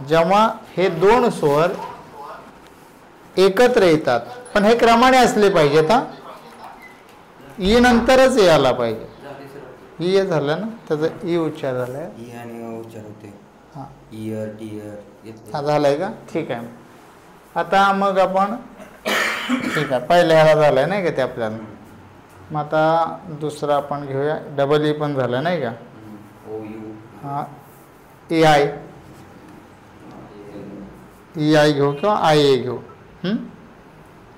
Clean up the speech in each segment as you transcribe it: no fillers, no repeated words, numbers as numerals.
जेव्हा हे दोन स्वर एकत्र येतात, पण हे क्रमाने असले पाहिजेत हा. ई नंतरच यायला पाहिजे. ई झालं ना, त्याचा ई उच्चार झालाय. ई आणि उच्चार होते. हां, इयर टियर हा झालाय का? ठीक आहे. आता मग आपण ठीक आहे, पहिल्या ह्याला झालाय नाही का ते आपल्याला. मग आता दुसरा आपण घेऊया. डबल ई पण झालं नाही का? ओ यू. हां, ए आय. ई आय घेऊ किंवा आय ए घेऊ.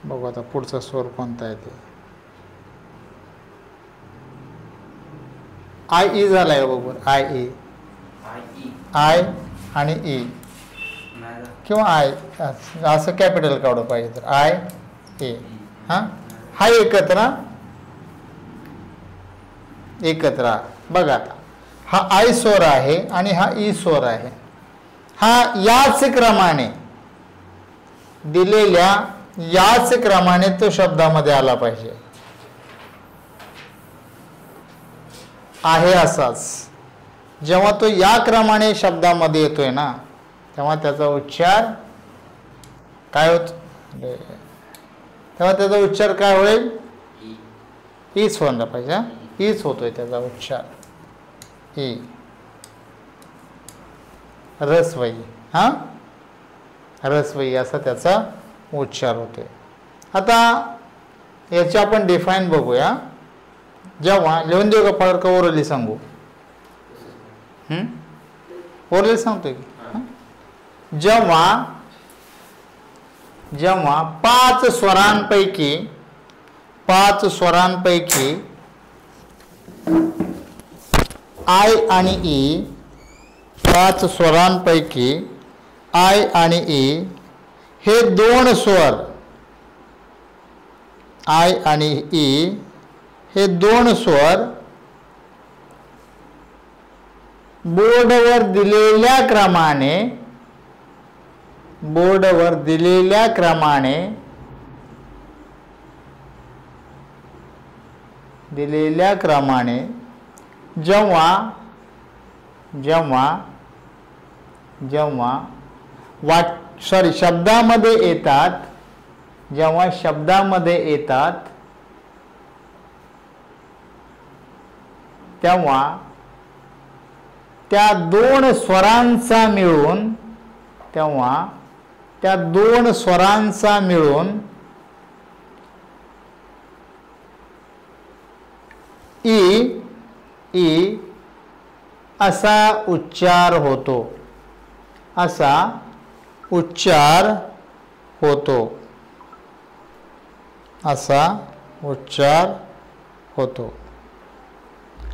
बघू आता पुढचा स्वर कोणता आहे ते. आय ई झालाय बरोबर. आय ई, आय आणि ई किंवा आय असं कॅपिटल काढू पाहिजे तर आय ए. हां, हा एकत्र बघा आता. हा आय स्वर आहे आणि हा ई स्वर आहे. हा याच क्रमाने दिलेल्या याच क्रमाने तो शब्दामध्ये आला पाहिजे. आहे असाच. जेव्हा तो या क्रमाने शब्दामध्ये येतोय ना, तेव्हा त्याचा उच्चार काय होत? तेव्हा त्याचा उच्चार काय होईल? ईच व्हायला पाहिजे. ईच होतोय त्याचा उच्चार. ई रसवई. हा, रसवई असा त्याचा उच्चार होतोय. आता याची आपण डिफाईन बघूया. जेव्हा लिहून देऊ का फरक ओरली सांगू? ओरली सांगतोय की जेव्हा पाच स्वरांपैकी आय आणि ई, पाच स्वरांपैकी आय आणि ई हे दोन स्वर, आय आणि ई हे दोन स्वर बोर्डवर दिलेल्या क्रमाने जेव्हा शब्दामध्ये येतात, तेव्हा त्या दोन स्वरांचा मिळून ई असा उच्चार होतो.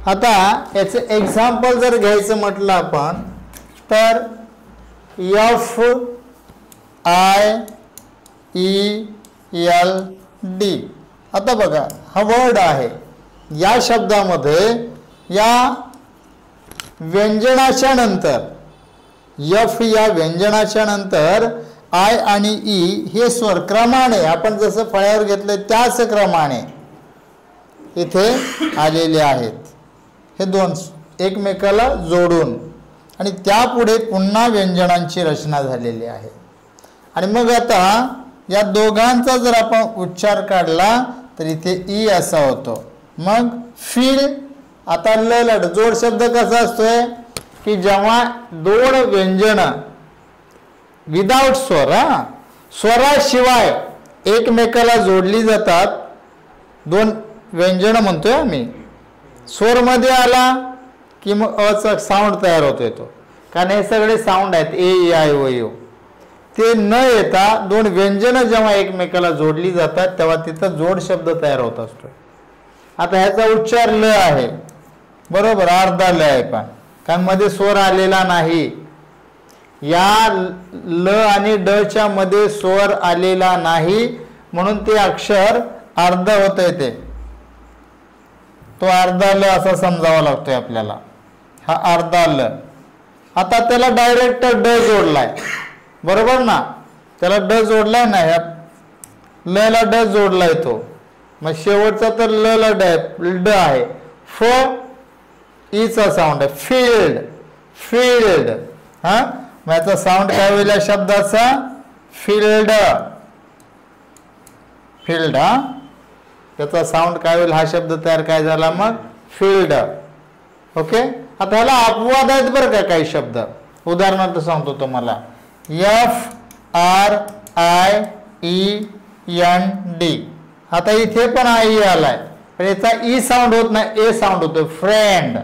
आता याचं एक्झाम्पल जर घ्यायचं म्हटलं आपण तर F I E L D. आता बघा हा वर्ड आहे. या शब्दामध्ये या व्यंजनाच्या नंतर एफ या व्यंजनाच्या नंतर आय आणि ई हे स्वर क्रमाने आपण जसं फळ्यावर घेतलं त्याच क्रमाने इथे आलेले आहेत. हे दोन एकमेकाला जोडून आणि त्यापुढे पुन्हा व्यंजनांची रचना झालेली आहे. आणि मग आता या दोघांचा जर आपण उच्चार काढला तर इथे ई असा होतो. मग फील. आता लड जोड शब्द कसा असतोय की जेव्हा दोन व्यंजन विदाउट स्वर, स्वराशिवाय एकमेकाला जोडली जातात, दोन व्यंजन म्हणतोय आम्ही. स्वरमध्ये आला की मग अचा साऊंड तयार होतोय तो, कारण हे सगळे साऊंड आहेत ए आय ओ यू. ते न येता दोन व्यंजन जेव्हा एकमेकाला जोडली जातात तेव्हा तिथं जोड शब्द तयार होत असतो. आता ह्याचा उच्चार ल आहे बरोबर, अर्धा ल आहे, पण कारण मध्ये स्वर आलेला नाही. या ल आणि ड च्या मध्ये स्वर आलेला नाही म्हणून ते अक्षर अर्ध होतंय. ते तो अर्धा ल असा समजावा लागतोय आपल्याला. हा अर्धा ल. आता त्याला डायरेक्ट ड जोडलाय बरोबर ना, त्याला ड जोडलाय ना, ह्या ल ला ड जोडलाय तो. मग शेवटचा तर ल ला ड आहे. फ ईचा साऊंड आहे. फील्ड. हा मग याचा साऊंड काय होईल या शब्दाचा फील्ड. फील्ड. हा त्याचा साऊंड काय होईल हा शब्द तयार काय झाला मग फील्ड. ओके. आता ह्याला अपवाद आहेत बरं का काही शब्द. उदाहरणार्थ सांगतो तुम्हाला FRIEND. आता इथे पण आई आलाय पण याचा ई साऊंड होत नाही ए साऊंड होतोय. फ्रेंड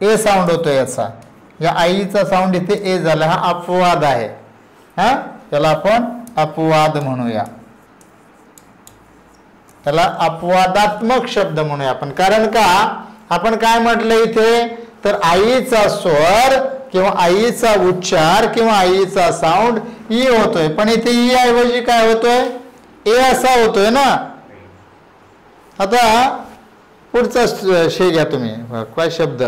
ए साऊंड होतोय याचा. या आईचा साऊंड इथे ए झाला. हा अपवाद आहे. हा त्याला आपण अपवाद म्हणूया. त्याला अपवादात्मक शब्द म्हणूया आपण. कारण का आपण काय म्हटलं इथे तर आईचा स्वर किंवा आईचा उच्चार किंवा आईचा साऊंड ई होतोय पण इथे ई ऐवजी काय होतोय ए असा होतोय ना. आता पुढचा शे घ्या तुम्ही. काय शब्द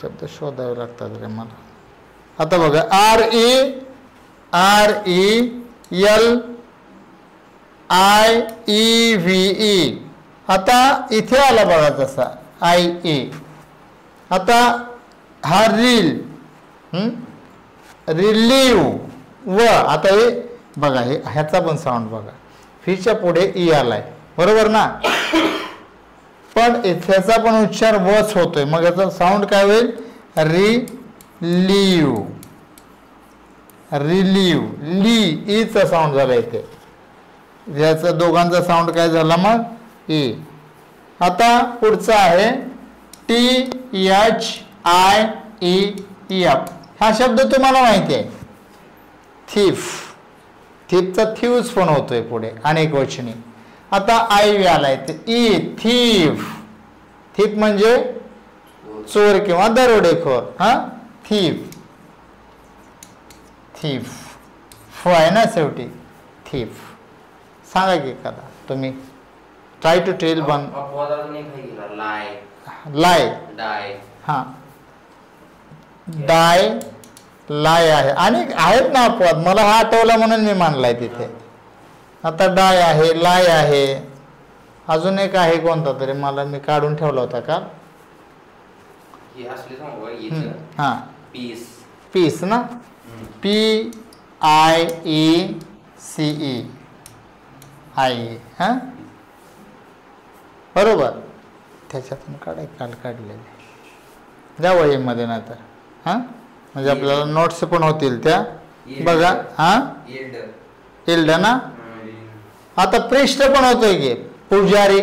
शब्द शोधावे लागतात रे मला. आता बघा RELIEVE. आता इथे आला बघा तसा IE. आता हा रिलीव व आता हे बघा हे ह्याचा पण साऊंड बघा फीच्या पुढे ई आलाय बरोबर ना. पण ह्याचा पण उच्चार वच होतोय मग याचा साऊंड काय होईल रिलीव. रिलीव ली ईचा साऊंड झाला इथे. याचा दोघांचा साऊंड काय झाला मग ई. आता पुढचा आहे THIEF. हा शब्द तुम्हाला माहिती आहे थीफ. थीफचा थ्यूज पण होतोय पुढे अनेक वचनी. आता आय आलाय ते ई थीफ. थीफ म्हणजे चोर किंवा दरोडेखोर. हा थीफ. थीफ फ आहे ना शेवटी थीफ. सांगा की एखादा तुम्ही. Try to tell one. Lie. हा डाय लाय आहे आणि आहेत ना अपवाद. मला हा आठवला म्हणून मी मानलाय तिथे. आता डाय आहे लाय आहे अजून एक आहे कोणता तरी मला मी काढून ठेवला होता का. हा पीस ना PIECE आई. हा बरोबर. त्याच्यातून काल काढलेले द्या वहीमध्ये ना तर. हा म्हणजे आपल्याला नोट्स पण होतील त्या बघा. हा इल्ड ना. आता पृष्ठ पण होतोय की पुजारी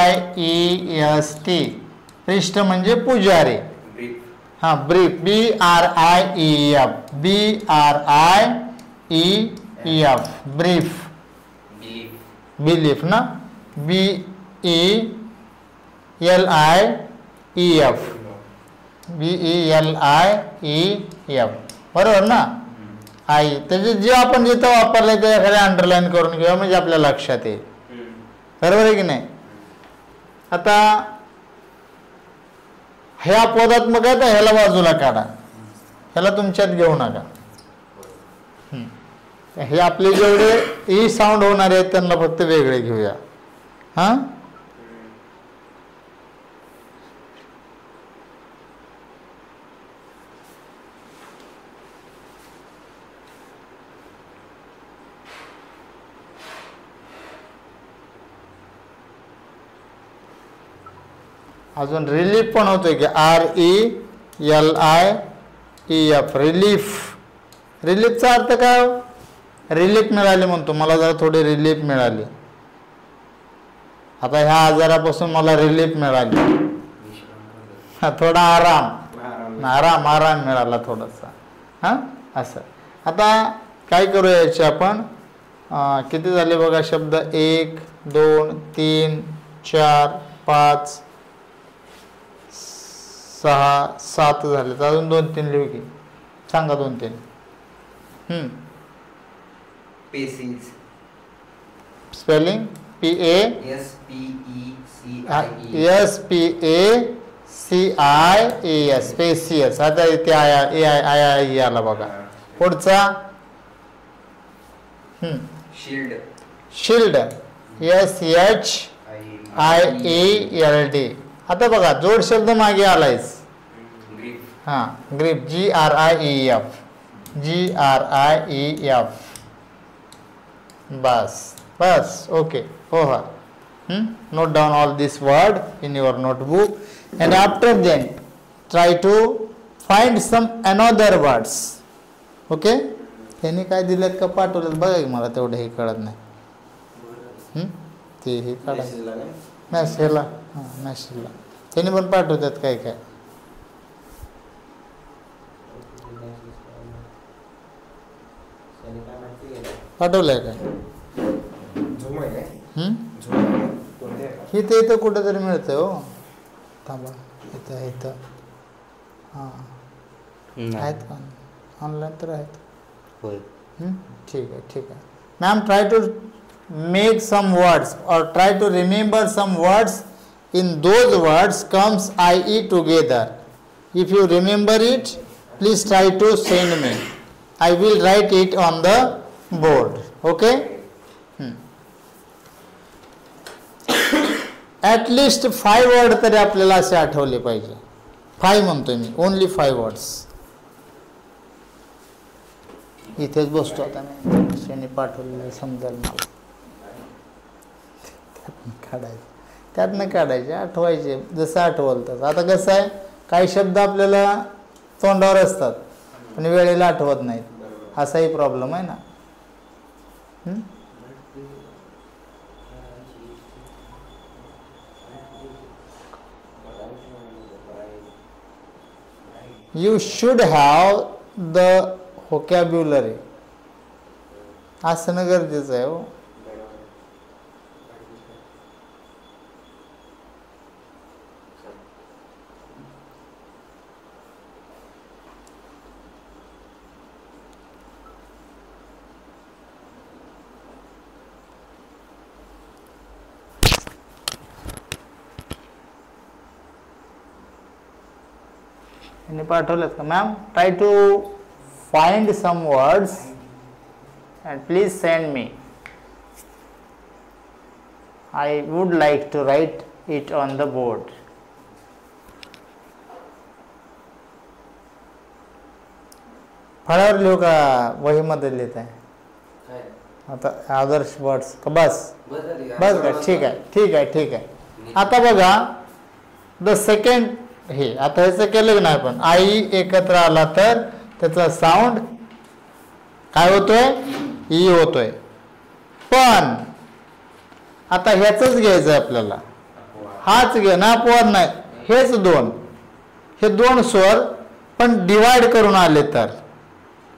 PRIEST. पृष्ठ म्हणजे पुजारी. हा ब्रीफ BRIEF ब्रीफ. बिलीफ ना BELIEF बरोबर ना. आई त्याचे जे आपण जिथं वापरलंय ते एखाद्या अंडरलाईन करून घेऊया म्हणजे आपल्या लक्षात येईल. बरोबर आहे की नाही. आता हे अपवादात्मक आहे तर ह्याला बाजूला काढा. ह्याला तुमच्यात घेऊ नका. हे आपले जेवढे ई साऊंड होणारे आहेत त्यांना फक्त वेगळे घेऊया. हा अजून रिलीफ पण होतोय की RELIEF रिलीफ. रिलीफचा अर्थ काय रिलीफ मिळाली म्हणतो. मला जरा थोडी रिलीफ मिळाली. आता ह्या आजारापासून मला रिलीफ मिळाली. थोडा आराम मिळाला थोडासा. हा असं. आता काय करूया याचे आपण किती झाले बघा शब्द 1 2 3 4 5 6 7 झाले. अजून 2-3 लिहू की. सांगा 2-3. Spelling SPACIES spacious. आता इथे आय आला बघा. पुढचा शिल्ड SHIELD. आता बघा जोड शब्द मागे आलायस हां ग्रीप GRIEF GRIEF बस ओके हो हा note down all this word in your notebook and after then try to find some another words okay त्यांनी काय दिलेत का पाठवलेत बघा की मला तेवढं हे कळत नाही ते हे काढायचं मॅसेजला हां मॅसेजला त्यांनी पण पाठवतात काय काय पाठवलंय काय इथं इथं कुठंतरी मिळतंय हो थांबा इथं इथं हां आहेत का ऑनलाईन तर आहेत होय ठीक आहे ma'am try to make some words or try to remember some words in those words comes IE together if you remember it please try to send me I will write it on the board okay at least 5 word तरी आपल्याला असे आठवले पाहिजे 5 म्हणतोय me only 5 words इथेच बसतो आता मी शेणी पाठवलेलं समजेल मला त्यातनं काढायचे आठवायचे जसं आठवलं तसं आता कसं आहे काही शब्द आपल्याला तोंडावर असतात पण वेळेला आठवत नाहीत असाही प्रॉब्लेम आहे ना You should have the vocabulary असणं गरजेचं आहे हो यांनी पाठवलेत का ma'am try to find some words and please send me I would like to write it on the board फळावर लिहू का वहीमध्ये लिहित आहे आता आदर्श वर्ड्स का बस का ठीक आहे आता बघा द सेकंड हे आता ह्याचं केलं नाही पण आई एकत्र आला तर त्याचा साऊंड काय होतोय ई होतोय पण आता ह्याचंच घ्यायचं आपल्याला हाच घे ना अपवाद नाही हेच दोन हे दोन स्वर पण डिवाइड करून आले तर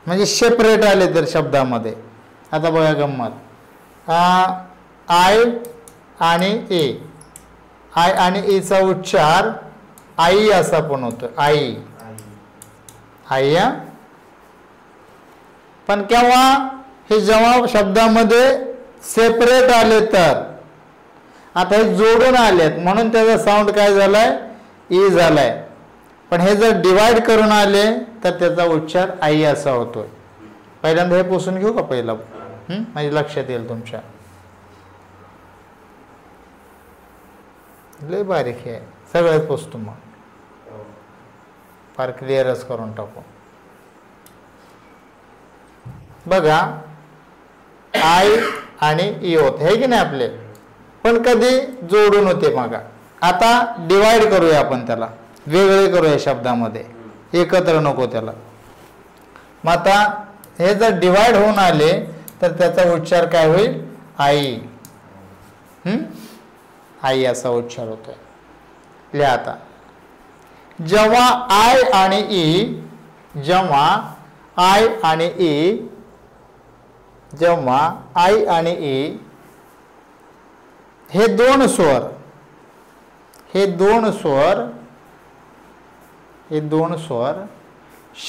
म्हणजे सेपरेट आले तर शब्दामध्ये आता बघा गंमत आय आणि ए आय आणि एचा उच्चार आई असा पण होतो आई आई पण केव्हा हे जेव्हा शब्दामध्ये सेपरेट आले तर आता हे जोडून आलेत म्हणून त्याचा साऊंड काय झालाय ई झालाय पण हे जर डिवाइड करून आले तर त्याचा उच्चार आई असा होतोय पहिल्यांदा हे पुसून घेऊ का पहिला म्हणजे लक्षात येईल तुमच्या लय बारीक आहे सगळंच पुसतो मग फार क्लिअरच करून टाकू बघा आय आणि ई होते हे की नाही आपले पण कधी जोडून होते मग आता डिवाइड करूया आपण त्याला वेगळे करूया शब्दामध्ये एकत्र नको त्याला मग आता हे जर डिवाइड होऊन आले तर त्याचा उच्चार काय होईल आई आई असा उच्चार होतोय लिहा आता जेव्हा आय आणि ई जेव्हा आय आणि ई जेव्हा आय आणि ई हे दोन स्वर हे दोन स्वर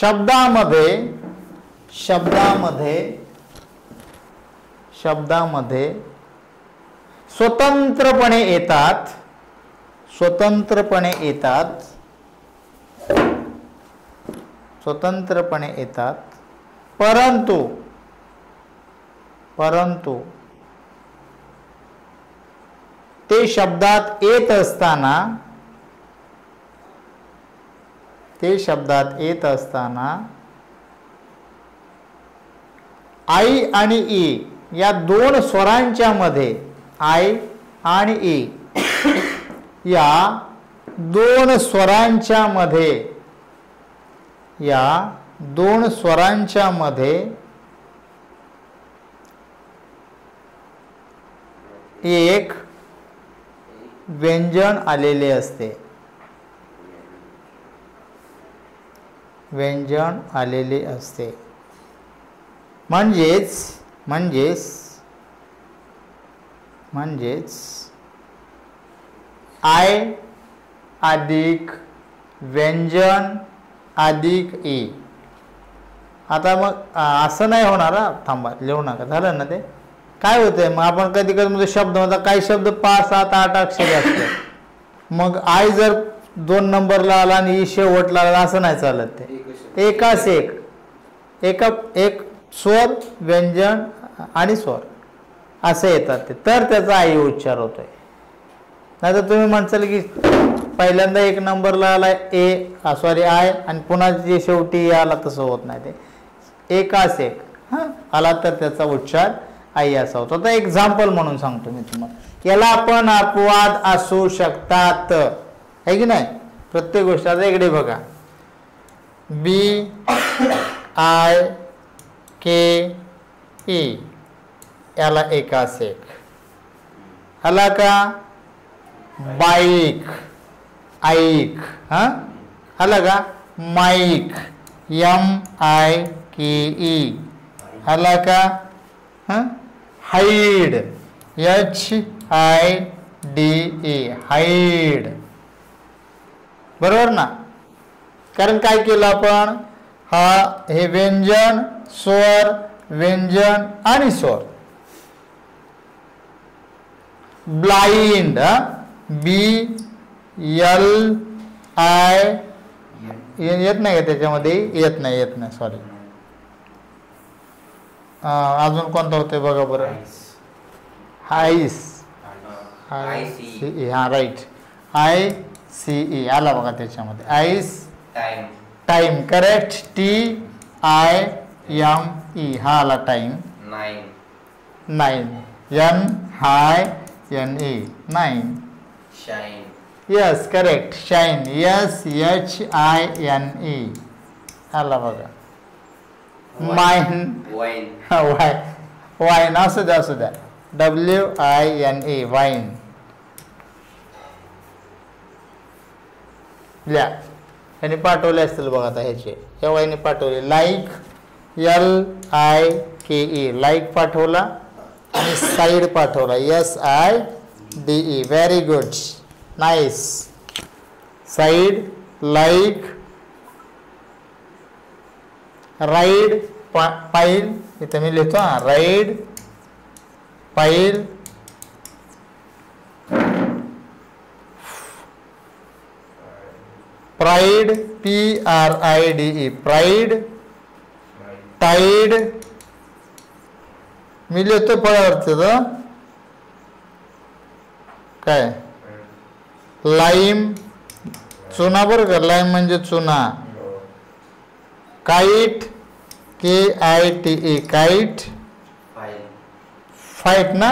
शब्दामध्ये स्वतंत्रपणे येतात परंतु ते शब्दात येत असताना ते शब्दात येत असताना आई आणि ई या दोन स्वरांच्या मध्ये, आई आणि ई या दोन स्वरांच्या मध्ये, या दोन स्वरांच्या मध्ये एक व्यंजन आलेले असते, व्यंजन आलेले असते. म्हणजेच आय अधिक व्यंजन अधिक ई. आता मग असं नाही होणार, थांबा लिहू नका, झालं ना ते. काय होतंय मग आपण कधी कधी म्हणजे शब्द म्हणता, काही शब्द 5, 7, 8 अक्षरे असते. मग आय जर 2 नंबरला आला आणि ई शेवटला आला असं नाही चालत. ते एकाच एक स्वर व्यंजन आणि स्वर असे येतात ते, तर त्याचा आई उच्चार होतोय. नाही तर तुम्ही म्हणसाल की पहिल्यांदा 1 नंबरला आला आय आणि पुन्हा जे शेवटी आला, तसं होत नाही. ते एकाच एक आला तर त्याचा उच्चार आई असा होतो. आता एक्झाम्पल म्हणून सांगतो मी तुम्हाला. याला आपण अपवाद असू शकतात, आहे की नाही, प्रत्येक गोष्ट. आता इकडे बघा, BIKE याला एकाच एक आला का. बाईक, ऐक, आला का. माईक, MIKE आला का. Hide, HIDE hide. बरोबर ना. कारण काय केलं आपण, हे व्यंजन स्वर व्यंजन आणि स्वर. ब्लाइंड, BLI येत नाही का त्याच्यामध्ये, येत नाही सॉरी. अजून कोणता होतंय बघा बरं. आईस, हा राईट, ICE आला बघा त्याच्यामध्ये. आईस, टाइम करेक्ट, TIME हा आला time. 9 NINE 9. Yes correct, shine, SHINE आला बघा. वाईन असू द्या WINE वाईन. ल्या यांनी पाठवले असतील बघा आता ह्याचे, या वाईने पाठवले. लाईक, LIKE लाईक पाठवला आणि साईड पाठवला, SIDE. Very good, nice. Side, like. Ride, पाईल, इथे मी लिहितो राईड, पाईल. Pride, PRIDE pride. टाईड मी लिहितो फळावरचं काय. लाईम, चुना बरं का, लाईम म्हणजे चुना. Kite, KITE kite. फाईट ना,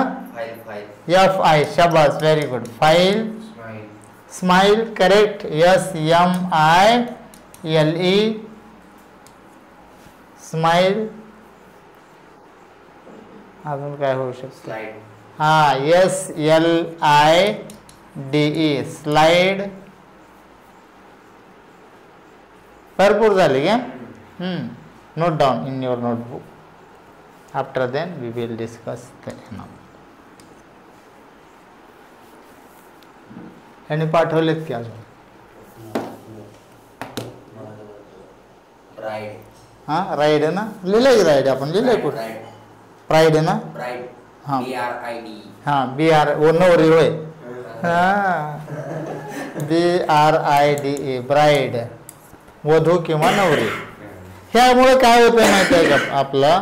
FI शाबास, very good. File. Smile correct, SMILE smile. अजून काय होऊ शकतं. SLIDE slide. भरपूर झाले का. Note down in your notebook. After then we will discuss the announcement. यांनी पाठवलेत की अजून. राईड आहे ना, लिहिलंय की राईड आपण लिहिलंय कुठे. प्राईड आहे ना. BR नवरी होय. BRIDE ब्राईड, वधू किंवा नवरी. ह्यामुळे काय होतंय माहिती आहे का, आपला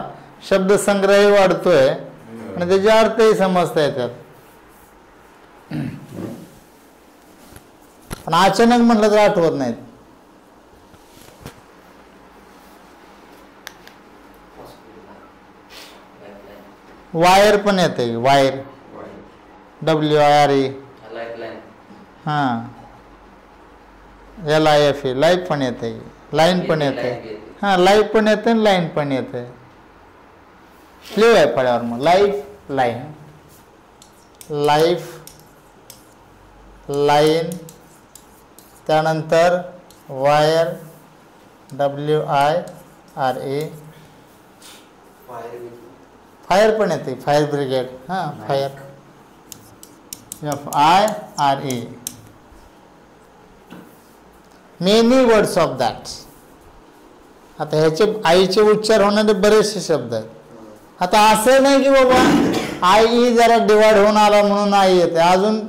शब्दसंग्रह वाढतोय आणि त्याचे अर्थही समजता येतात. पण अचानक म्हटलं तर आठवत नाहीत. वायर पण येते, वायर WIRE. लाईफलाईन. हां LIFE लाईफ पण येते, लाईन पण येते. हां लाईफ पण येते आणि लाईन पण येते. लिव आहे फळ्यावर मग लाईफ लाईन, लाईफ लाईन, त्यानंतर वायर WIRE. फायर पण येते, फायर ब्रिगेड. हां fire FIRE. Many words of that. आता ह्याचे आईचे उच्चार होणारे बरेचसे शब्द आहेत. आता असं नाही की बाबा आई जरा डिवाइड होऊन आला म्हणून आई येते, अजून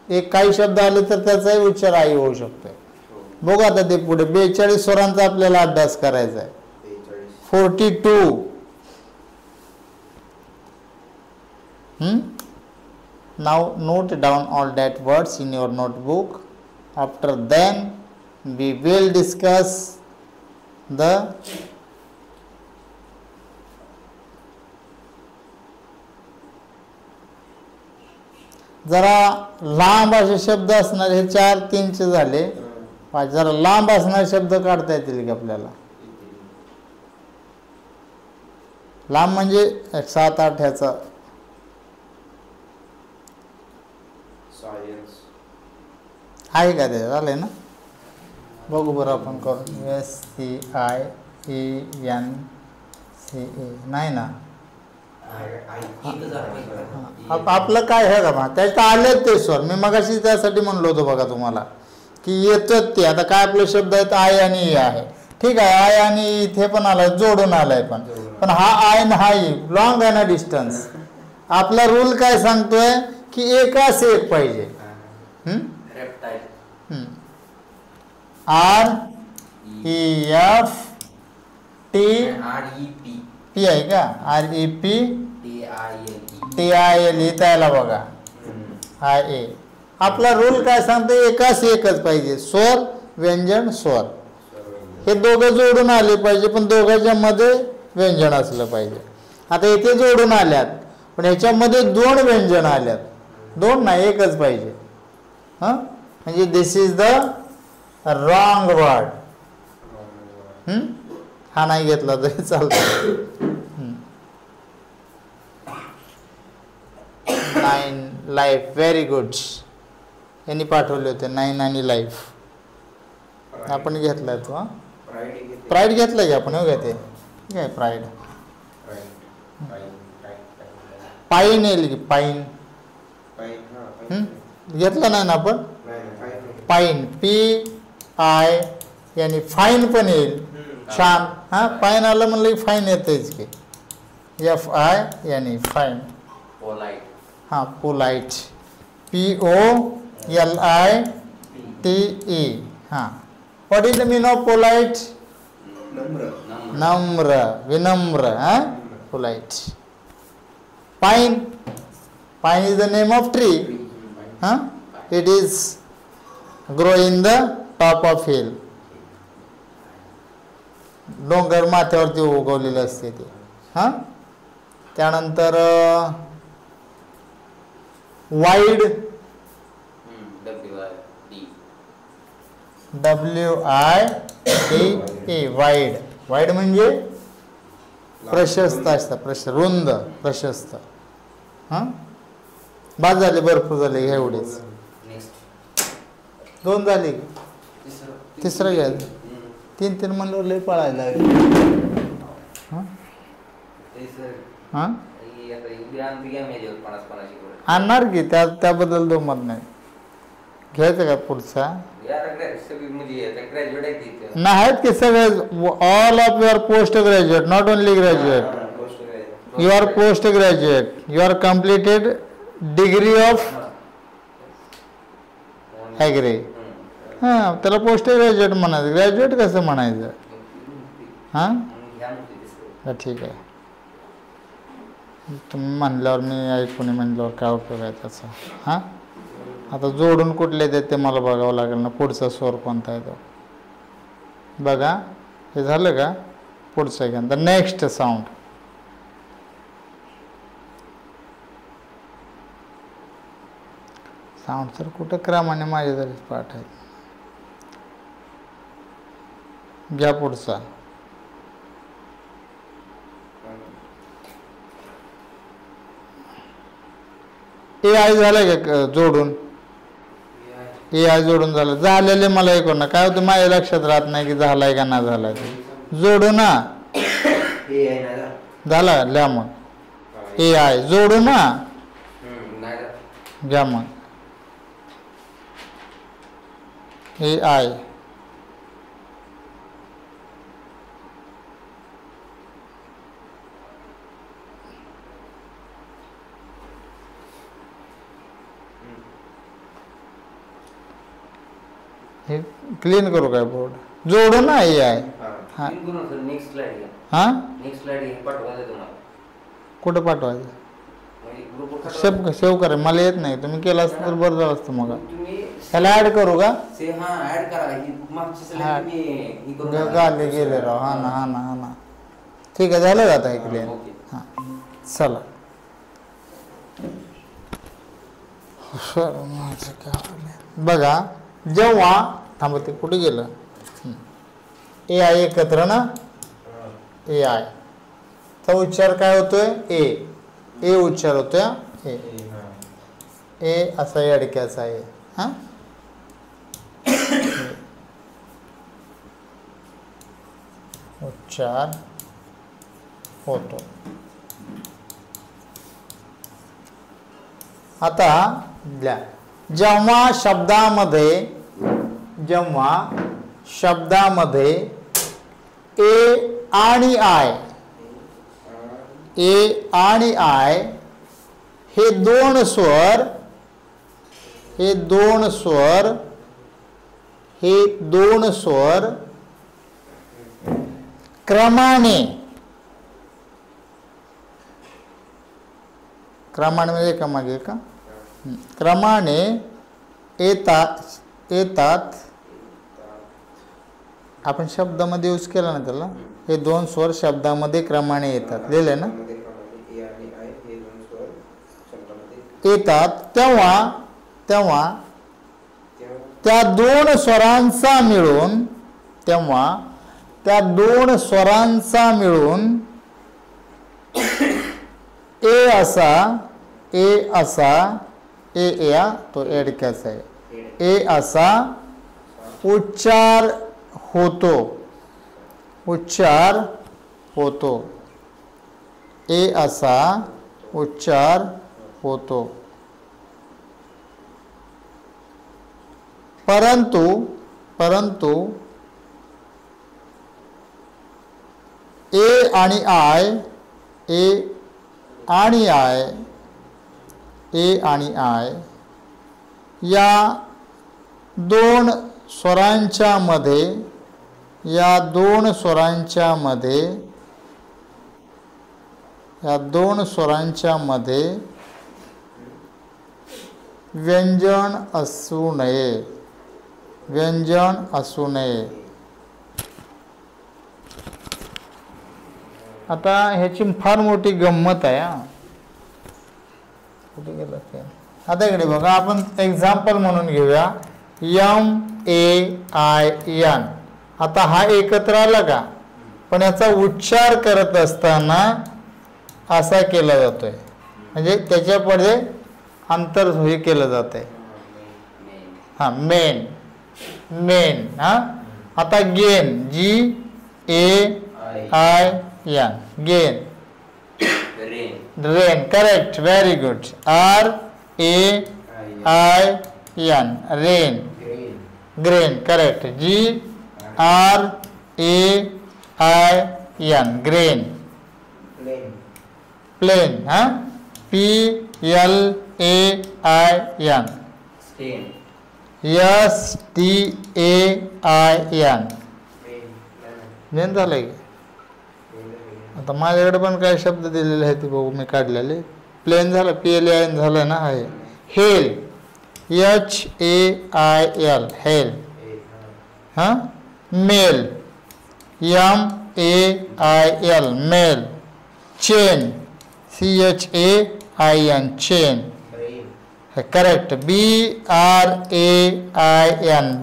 एक काही शब्द आले तर त्याचाही उच्चार आई होऊ शकतो. बघू आता ते पुढे 42 स्वरांचा आपल्याला अभ्यास करायचा आहे. 42. Now note down all that words in your notebook. After then we will discuss the जरा लांब असे शब्द असणारे हे 4 3 झाले. जरा लांब असणारे शब्द काढता येतील की आपल्याला. लांब म्हणजे 7-8 ह्याचा आहे का ते झालंय ना. बघू बरं आपण करू. SCIENCA नाही ना. आपलं काय आहे का त्याच्यात आलेच ते स्वर. मी मगाशी त्यासाठी म्हणलो होतो बघा तुम्हाला की येतात ते. आता काय आपले शब्द आहेत आय आणि ई आहे. ठीक आहे आय आणि ई इथे पण आलाय, जोडून आलाय, पण हा आय आणि हा ई लॉंग आहे ना डिस्टन्स. आपला रूल काय सांगतोय की एकाच एक पाहिजे. REFT P आहे का. REPTILE त्याला बघा IA. आपला रूल काय सांगतो एकाच एकच पाहिजे. स्वर व्यंजन स्वर हे दोघं जोडून आले पाहिजे, पण दोघांच्या मध्ये व्यंजन असलं पाहिजे. आता इथे जोडून आल्यात पण ह्याच्यामध्ये 2 व्यंजन आल्यात. 2 नाही एकच पाहिजे. हां म्हणजे दिस इज द रॉंग वर्ड. हा नाही घेतला तरी चालतो. 9 लाईफ. Very good. यांनी पाठवले होते 9 आणि लाईफ. आपण घेतलाय तो. हा प्राईड घेतलाय की आपण. हो ते काय प्राईड. पाईन येईल की पाईन. घेतला नाही ना आपण. पाईन PI यानी फाईन पण येईल. छान. हां फाईन आलं म्हणलं की फाईन येतेच की. FI यानी फाईन. हां पोलाईट POLITE. हां what is the mean of polite. नम्र विनम्र. हां polite. Pine. Pine is the name of tree. हां it is grow in the top of hill. डोंगर माथ्यावरती उगवलेले असते ते. हां त्यानंतर वाईड. WIDE wide. वाईड म्हणजे प्रशस्त असतं. रुंद प्रशस्त. हां बाद झाले भरपूर झाले एवढेच. 2 झाले. तिसरं घ्यायचं. 3 म्हणल्यावर लय पळायला लागेल. हां आणणार की त्याबद्दल दुमत नाही. घ्यायचं का पुढचा. नाही आहेत की सगळे. All of your post graduate, not only graduate. You are post graduate. You are completed degree of agri. हां त्याला पोस्ट ग्रॅज्युएट म्हणायचं. ग्रॅज्युएट कसं म्हणायचं. हां ठीक आहे. तुम्ही म्हणल्यावर मी ऐकून म्हणल्यावर काय उपयोग आहे त्याचा. हां आता जोडून कुठले येतात ते मला बघावं लागेल ना. पुढचा स्वर कोणता आहे तो बघा. हे झालं का. पुढचं घ्या. The next sound. काउंटर कुठं क्रमाने माझ्या तरीच पाठ आहे. घ्या पुढचा. ए आय झालं का जोडून? ए आय जोडून झालं. झालेले मला हे करू काय होतं माझ्या लक्षात राहत नाही की झालाय का ना झालाय. जोडू ना. झाला लिहा मग. ए आय जोडू ना. घ्या मग. ए आय हे क्लीन करू काय बोर्ड? जोडू ना. ए आय हा कुठं पाठवायचं? सेव्ह करा. मला येत नाही. तुम्ही केला असतं तर बरं झालं असतं. मग ह्याला ऍड करू का? गाले गेले राव. हा ना हा ना हा ना. ठीक आहे झालं जात आहे क्लीन. हां चला. बघा जेव्हा थांबते कुठे गेलं? ए आय एकत्र ना. ए आय चा उच्चार काय होतोय? ए. ए उच्चार होतोय. ए ए असा अडक्याचा आहे. हा उच्चार होतो. आता जेव्हा शब्दामध्ये ए आणि आय हे दोन स्वर क्रमाने म्हणजे का मागे का क्रमाने येतात. आपण शब्दामध्ये यूज केला ना त्याला. हे दोन स्वर शब्दामध्ये क्रमाने येतात. लिहिले ना. येतात तेव्हा त्या दोन स्वरांचा मिळून ए तो एडक्याचा आहे. ए असा उच्चार होतो. ए असा उच्चार होतो. परंतु ए आणि आय या दोन स्वरांच्या मध्ये व्यंजन असू नये. आता ह्याची फार मोठी गंमत आहे. कुठे गेलं ते? आता इकडे बघा आपण एक्झाम्पल म्हणून घेऊया. MAIN. आता हा एकत्र आला का? पण याचा उच्चार करत असताना असा केला जातोय. म्हणजे त्याच्या पुढे अंतर हे केलं जात आहे. हा मेन. हा आता gain GAIN gain. Rain correct. Very good. RAIN rain. Grain correct. GRAIN grain. Plain. हा PLAIN STAIN मेन झालंय. आता माझ्याकडे पण काही शब्द दिलेले आहेत ते बघू मी काढलेले. प्लेन झालं. PLAIN झालं ना. आहे हेल. HAIL hail. हा mail. MAIL mail. Chain. CHAIN chain. Correct. BRAIN,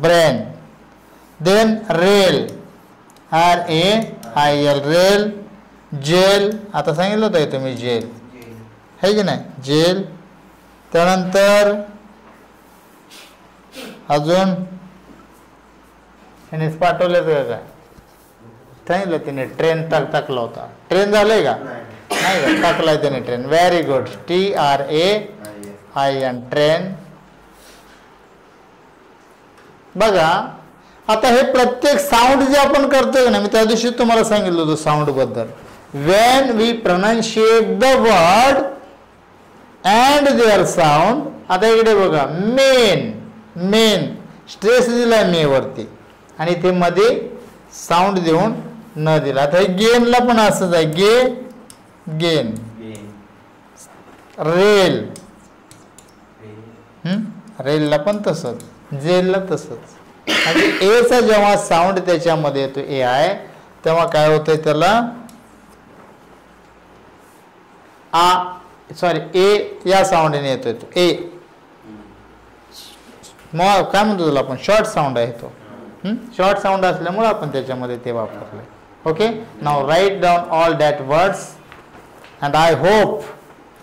brain. Then rail, RAIL, rail. Jail, आता सांगितलं होतं तुम्ही जेल है की नाही, जेल. त्यानंतर अजून त्याने पाठवले काय सांगितलं तिने, ट्रेन टाकला होता. ट्रेन झालंय का, नाही का, टाकलाय त्याने train. Very good. TRAIN, train. बघा आता हे प्रत्येक साऊंड जे आपण करतोय ना, मी त्या दिवशी तुम्हाला सांगितलं होतं साऊंड बद्दल. when we pronunciate the word and their sound. आता इकडे बघा, मेन स्ट्रेस दिलाय मे वरती आणि ते मध्ये साऊंड देऊन न दिला. आता गेनला पण असंच आहे, गेन. रेल, रेलला पण तसंच, जेलला तसंच. आणि एचा जेव्हा साऊंड त्याच्यामध्ये येतो ए आहे, तेव्हा काय होतंय त्याला ए या साऊंडने येतोय तो ए. मग काय म्हणतो त्याला आपण, शॉर्ट साऊंड आहे तो. शॉर्ट साऊंड असल्यामुळे आपण त्याच्यामध्ये ते वापरले. Okay, now write down all that words and I hope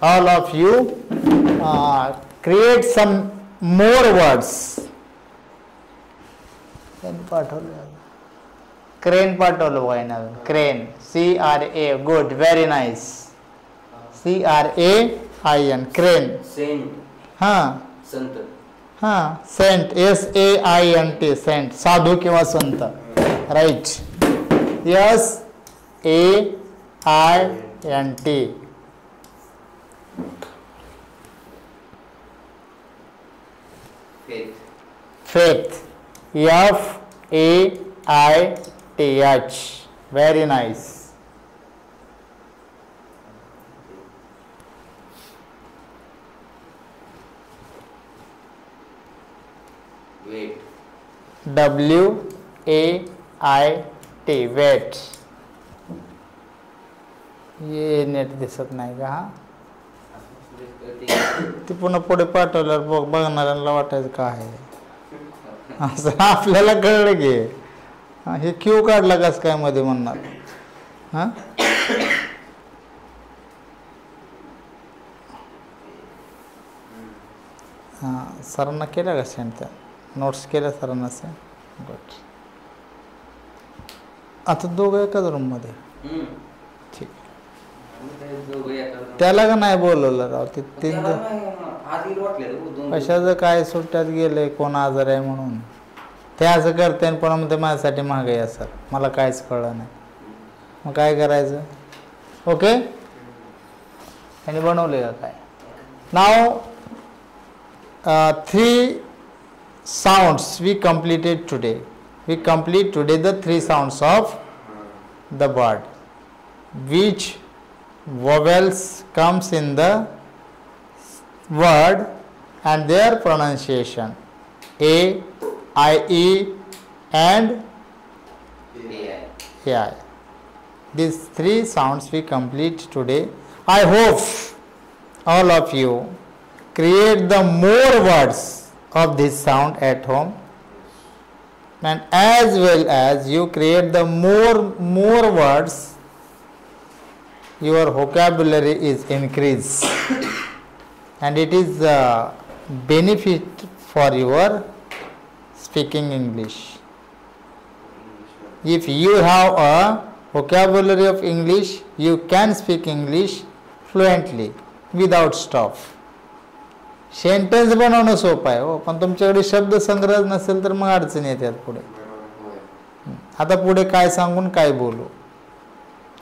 all of you create some more words. पाठवलं, क्रेन पाठवलं बघा, crane, CRA. Good, very nice. CRAIN, crane. Saint, हां संत. हां, सेंट, SAINT, सेंट, साधू किंवा संत. Right. SAINT. Faith, FAITH. Very nice. Wait, WAIT, wait. ये नेट दिसत नाही का, हा ती पुन्हा पुढे पाठवल्यावर बघणाऱ्यांना वाटायचं काय आहे असं. आपल्याला कळलं की हे क्यू काढला कस काय मध्ये म्हणणार. हा, हां, सरांना केल्या का सेंड, त्या नोट्स केल्या सरांना सेंड. गुड. आता दोघं एकाच रूममध्ये, ठीक. त्याला का नाही बोलवलं राव, ते कशाचं काय सुट्ट्यात गेले, कोण आजार आहे म्हणून ते असं करते. पण म्हणते माझ्यासाठी महागाई आहे सर, मला काहीच कळलं नाही. मग काय करायचं. ओके, त्यांनी बनवले का काय. नाव 3 sounds we completed today. We complete today the 3 sounds of the word. Which vowels comes in the word and their pronunciation. A, I, E and AI. These 3 sounds we complete today. I hope all of you create the more words of this sound at home, and as well as you create the more words, your vocabulary is increased and it is a benefit for your speaking English. If you have a vocabulary of English, you can speak English fluently without stop. Sentence बनवणं सोपं आहे हो, पण तुमच्याकडे शब्द संग्रह नसेल तर मग अडचणी येतात पुढे. आता पुढे काय सांगून काय बोलू.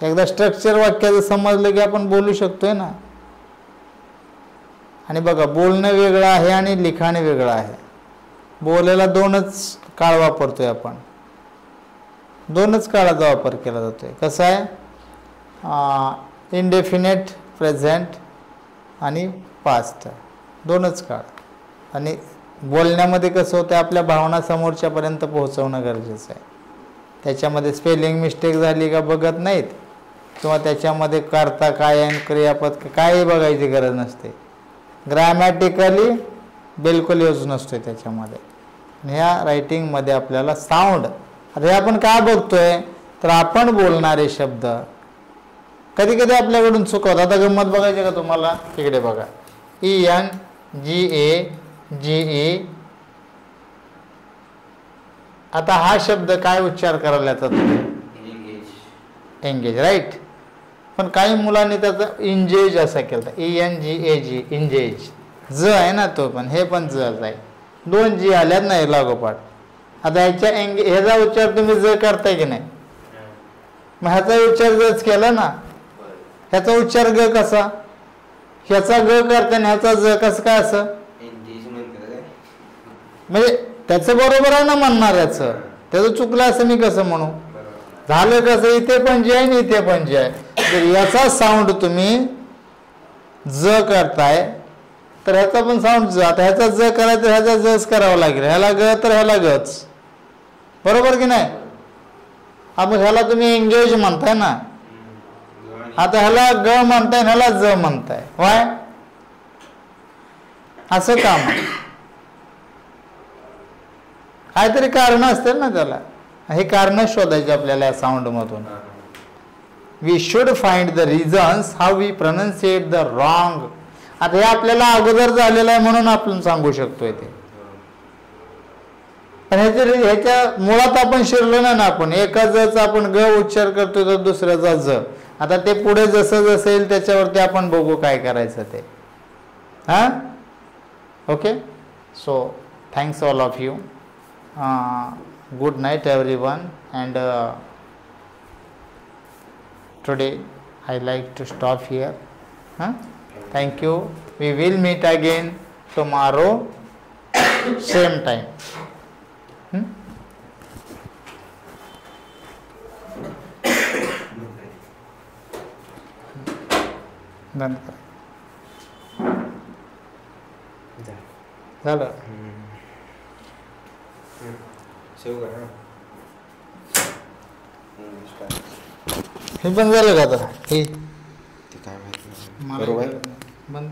एकदा स्ट्रक्चर वाक्याचं समजलं की आपण बोलू शकतोय ना. आणि बघा, बोलणं वेगळं आहे आणि लिखाण वेगळं आहे. बोलायला 2च काळ वापरतोय आपण, 2च काळाचा वापर केला जातोय. कसं आहे, इनडेफिनेट, प्रेझेंट आणि पास्ट, 2च काळ. आणि बोलण्यामध्ये कसं होतं, आपल्या भावना समोरच्यापर्यंत पोहोचवणं गरजेचं आहे. त्याच्यामध्ये स्पेलिंग मिस्टेक झाली का बघत नाहीत, किंवा त्याच्यामध्ये कर्ता काय आणि क्रियापद काय बघायची गरज नसते. ग्रॅमॅटिकली बिलकुल यूज नसतोय त्याच्यामध्ये. ह्या रायटिंगमध्ये आपल्याला साऊंड, आता हे आपण काय बघतोय तर आपण बोलणारे शब्द कधी कधी आपल्याकडून चुकवतात. आता गंमत बघायची का तुम्हाला, इकडे बघा, ENGAGE. आता हा शब्द काय उच्चार करायला येतात तुम्ही, एंगेज, राईट. पण काही मुलांनी त्याचा इंजेज असा केला, ENGAG, इंजेज. ज आहे ना तो, पण हे पण जच आहे, 2 जी आल्यात नाही लागोपाठ. आता ह्याचा उच्चार तुम्ही ज करताय की नाही, मग ह्याचा उच्चार जच केला ना, ह्याचा उच्चार ग कसा, ह्याचा ग करताना ह्याचा ज कसं काय असं, म्हणजे त्याचं बरोबर आहे ना म्हणणार, याचं त्याचं चुकलं असं मी कसं म्हणू. झालं कसं, इथे पण जे आहे आणि इथे पण जे आहे, तर याचा साऊंड तुम्ही ज करताय तर ह्याचा पण साऊंड ज. आता ह्याचा ज करायचं, ह्याचा जच करावा लागेल, ह्याला ग तर ह्याला गच, बरोबर की नाही. मग ह्याला तुम्ही एंगेज म्हणताय ना, आता ह्याला ग म्हणताय, ह्याला ज म्हणताय, वाय असं काम आहे. काहीतरी कारण असतील ना त्याला, हे कारण शोधायचे आपल्याला या साऊंड मधून. We should find the reasons how we pronunciate the wrong. आता हे आपल्याला अगोदर झालेलं आहे म्हणून आपण सांगू शकतोय ते, पण ह्याच्या मुळात आपण शिरलो ना. आपण एका जचा आपण ग उच्चार करतोय तर दुसऱ्याचा ज. आता ते पुढे जसं जसं येईल त्याच्यावरती आपण बघू काय करायचं ते. हां, okay. So thanks all of you. Good night everyone, and today I like to stop here. Thank you. We will meet again tomorrow same time. Done. झालं. हे पण झालं का आता, हे काय माहिती मला बंद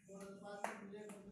परत 5 मिनिट